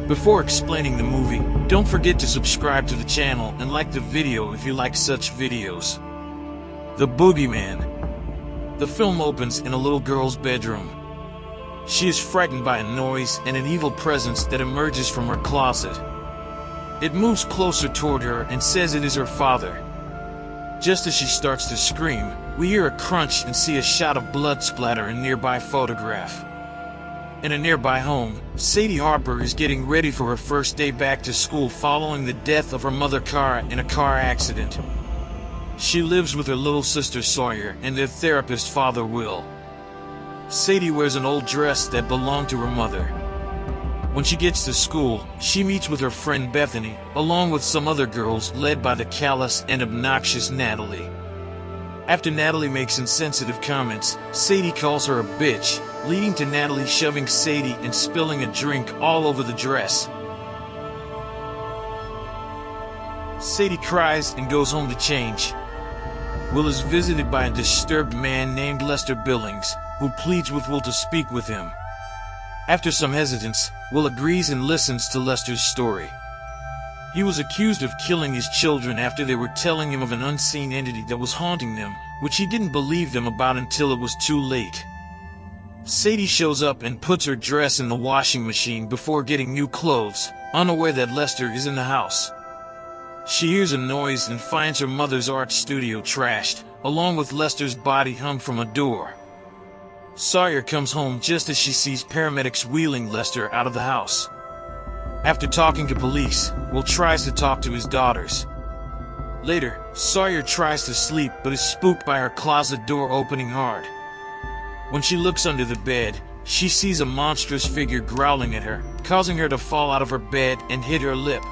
Before explaining the movie, don't forget to subscribe to the channel and like the video if you like such videos. The Boogeyman. The film opens in a little girl's bedroom. She is frightened by a noise and an evil presence that emerges from her closet. It moves closer toward her and says it is her father. Just as she starts to scream, we hear a crunch and see a shot of blood splatter in a nearby photograph. In a nearby home, Sadie Harper is getting ready for her first day back to school following the death of her mother Cara in a car accident. She lives with her little sister Sawyer and their therapist father Will. Sadie wears an old dress that belonged to her mother. When she gets to school, she meets with her friend Bethany, along with some other girls led by the callous and obnoxious Natalie. After Natalie makes insensitive comments, Sadie calls her a bitch, leading to Natalie shoving Sadie and spilling a drink all over the dress. Sadie cries and goes home to change. Will is visited by a disturbed man named Lester Billings, who pleads with Will to speak with him. After some hesitance, Will agrees and listens to Lester's story. He was accused of killing his children after they were telling him of an unseen entity that was haunting them, which he didn't believe them about until it was too late. Sadie shows up and puts her dress in the washing machine before getting new clothes, unaware that Lester is in the house. She hears a noise and finds her mother's art studio trashed, along with Lester's body hung from a door. Sawyer comes home just as she sees paramedics wheeling Lester out of the house. After talking to police, Will tries to talk to his daughters. Later, Sawyer tries to sleep but is spooked by her closet door opening hard. When she looks under the bed, she sees a monstrous figure growling at her, causing her to fall out of her bed and hit her lip.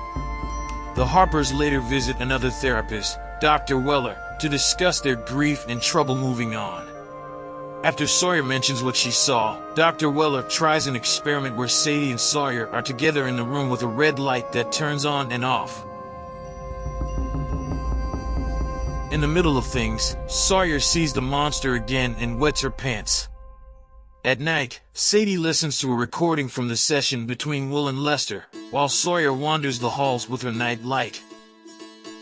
The Harpers later visit another therapist, Dr. Weller, to discuss their grief and trouble moving on. After Sawyer mentions what she saw, Dr. Weller tries an experiment where Sadie and Sawyer are together in the room with a red light that turns on and off. In the middle of things, Sawyer sees the monster again and wets her pants. At night, Sadie listens to a recording from the session between Will and Lester, while Sawyer wanders the halls with her night light.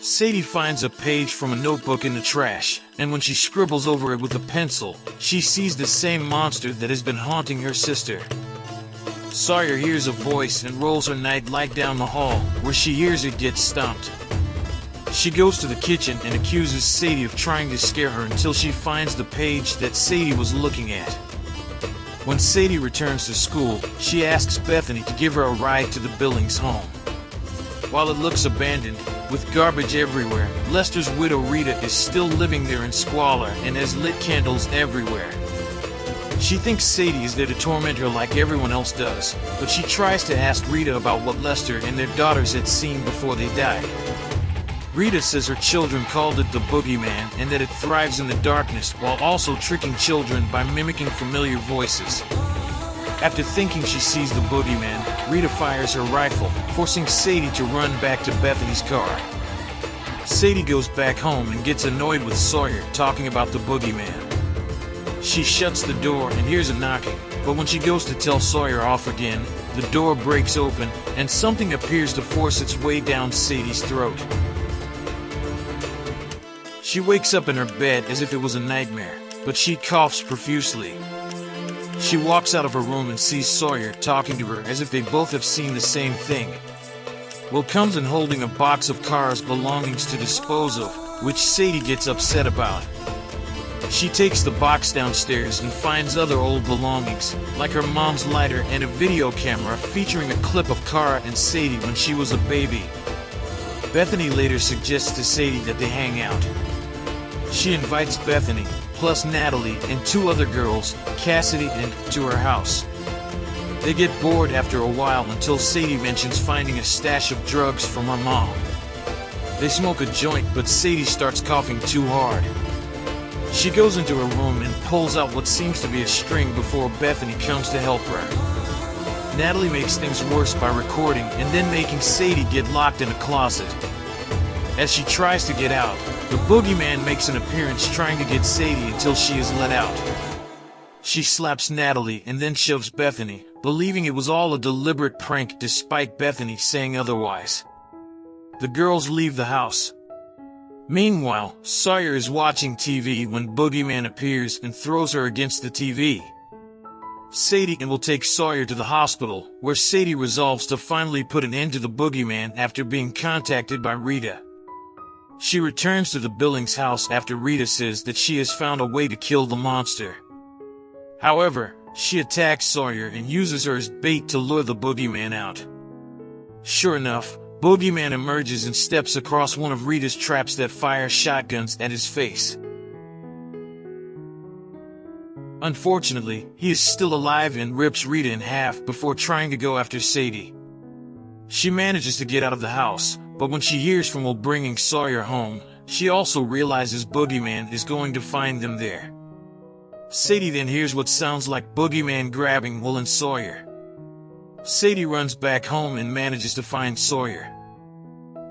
Sadie finds a page from a notebook in the trash, and when she scribbles over it with a pencil, she sees the same monster that has been haunting her sister. Sawyer hears a voice and rolls her night light down the hall, where she hears it get stomped. She goes to the kitchen and accuses Sadie of trying to scare her until she finds the page that Sadie was looking at. When Sadie returns to school, she asks Bethany to give her a ride to the Billings home. While it looks abandoned, with garbage everywhere, Lester's widow Rita is still living there in squalor and has lit candles everywhere. She thinks Sadie is there to torment her like everyone else does, but she tries to ask Rita about what Lester and their daughters had seen before they died. Rita says her children called it the Boogeyman and that it thrives in the darkness while also tricking children by mimicking familiar voices. After thinking she sees the Boogeyman, Rita fires her rifle, forcing Sadie to run back to Bethany's car. Sadie goes back home and gets annoyed with Sawyer talking about the Boogeyman. She shuts the door and hears a knocking, but when she goes to tell Sawyer off again, the door breaks open and something appears to force its way down Sadie's throat. She wakes up in her bed as if it was a nightmare, but she coughs profusely. She walks out of her room and sees Sawyer talking to her as if they both have seen the same thing. Will comes in holding a box of Cara's belongings to dispose of, which Sadie gets upset about. She takes the box downstairs and finds other old belongings, like her mom's lighter and a video camera featuring a clip of Cara and Sadie when she was a baby. Bethany later suggests to Sadie that they hang out. She invites Bethany, plus Natalie and two other girls, Cassidy and to her house. They get bored after a while until Sadie mentions finding a stash of drugs from her mom. They smoke a joint, but Sadie starts coughing too hard. She goes into her room and pulls out what seems to be a string before Bethany comes to help her. Natalie makes things worse by recording and then making Sadie get locked in a closet. As she tries to get out, the Boogeyman makes an appearance trying to get Sadie until she is let out. She slaps Natalie and then shoves Bethany, believing it was all a deliberate prank despite Bethany saying otherwise. The girls leave the house. Meanwhile, Sawyer is watching TV when Boogeyman appears and throws her against the TV. Sadie will take Sawyer to the hospital, where Sadie resolves to finally put an end to the Boogeyman after being contacted by Rita. She returns to the Billings house after Rita says that she has found a way to kill the monster. However, she attacks Sawyer and uses her as bait to lure the Boogeyman out. Sure enough, Boogeyman emerges and steps across one of Rita's traps that fire shotguns at his face. Unfortunately, he is still alive and rips Rita in half before trying to go after Sadie. She manages to get out of the house, but when she hears from Will bringing Sawyer home, she also realizes Boogeyman is going to find them there. Sadie then hears what sounds like Boogeyman grabbing Will and Sawyer. Sadie runs back home and manages to find Sawyer.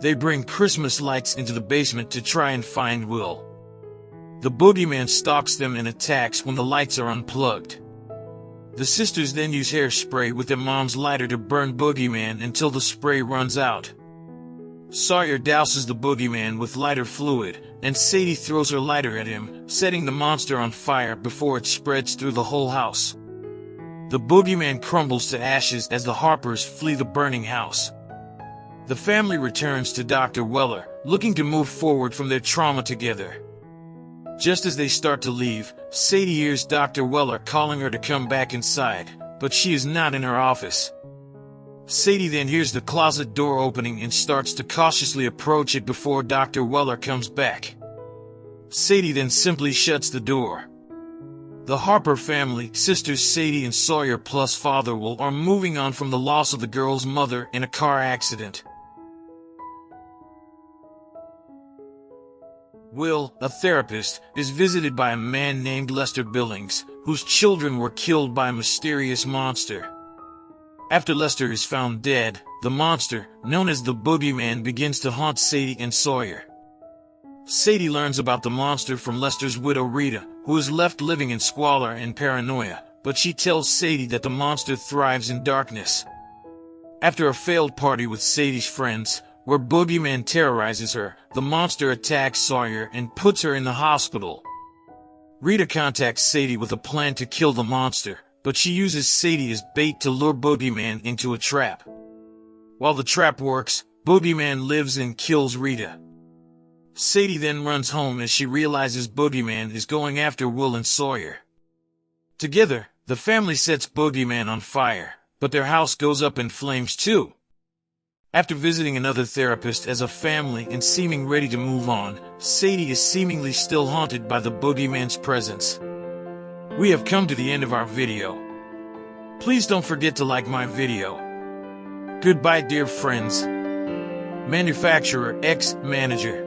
They bring Christmas lights into the basement to try and find Will. The Boogeyman stalks them and attacks when the lights are unplugged. The sisters then use hairspray with their mom's lighter to burn Boogeyman until the spray runs out. Sawyer douses the Boogeyman with lighter fluid, and Sadie throws her lighter at him, setting the monster on fire before it spreads through the whole house. The Boogeyman crumbles to ashes as the Harpers flee the burning house. The family returns to Dr. Weller, looking to move forward from their trauma together. Just as they start to leave, Sadie hears Dr. Weller calling her to come back inside, but she is not in her office. Sadie then hears the closet door opening and starts to cautiously approach it before Dr. Weller comes back. Sadie then simply shuts the door. The Harper family, sisters Sadie and Sawyer plus Father Will, are moving on from the loss of the girl's mother in a car accident. Will, a therapist, is visited by a man named Lester Billings, whose children were killed by a mysterious monster. After Lester is found dead, the monster, known as the Boogeyman, begins to haunt Sadie and Sawyer. Sadie learns about the monster from Lester's widow Rita, who is left living in squalor and paranoia, but she tells Sadie that the monster thrives in darkness. After a failed party with Sadie's friends, where Boogeyman terrorizes her, the monster attacks Sawyer and puts her in the hospital. Rita contacts Sadie with a plan to kill the monster, but she uses Sadie as bait to lure Boogeyman into a trap. While the trap works, Boogeyman lives and kills Rita. Sadie then runs home as she realizes Boogeyman is going after Will and Sawyer. Together, the family sets Boogeyman on fire, but their house goes up in flames too. After visiting another therapist as a family and seeming ready to move on, Sadie is seemingly still haunted by the Boogeyman's presence. We have come to the end of our video. Please don't forget to like my video. Goodbye, dear friends. Manufacturer X Manager.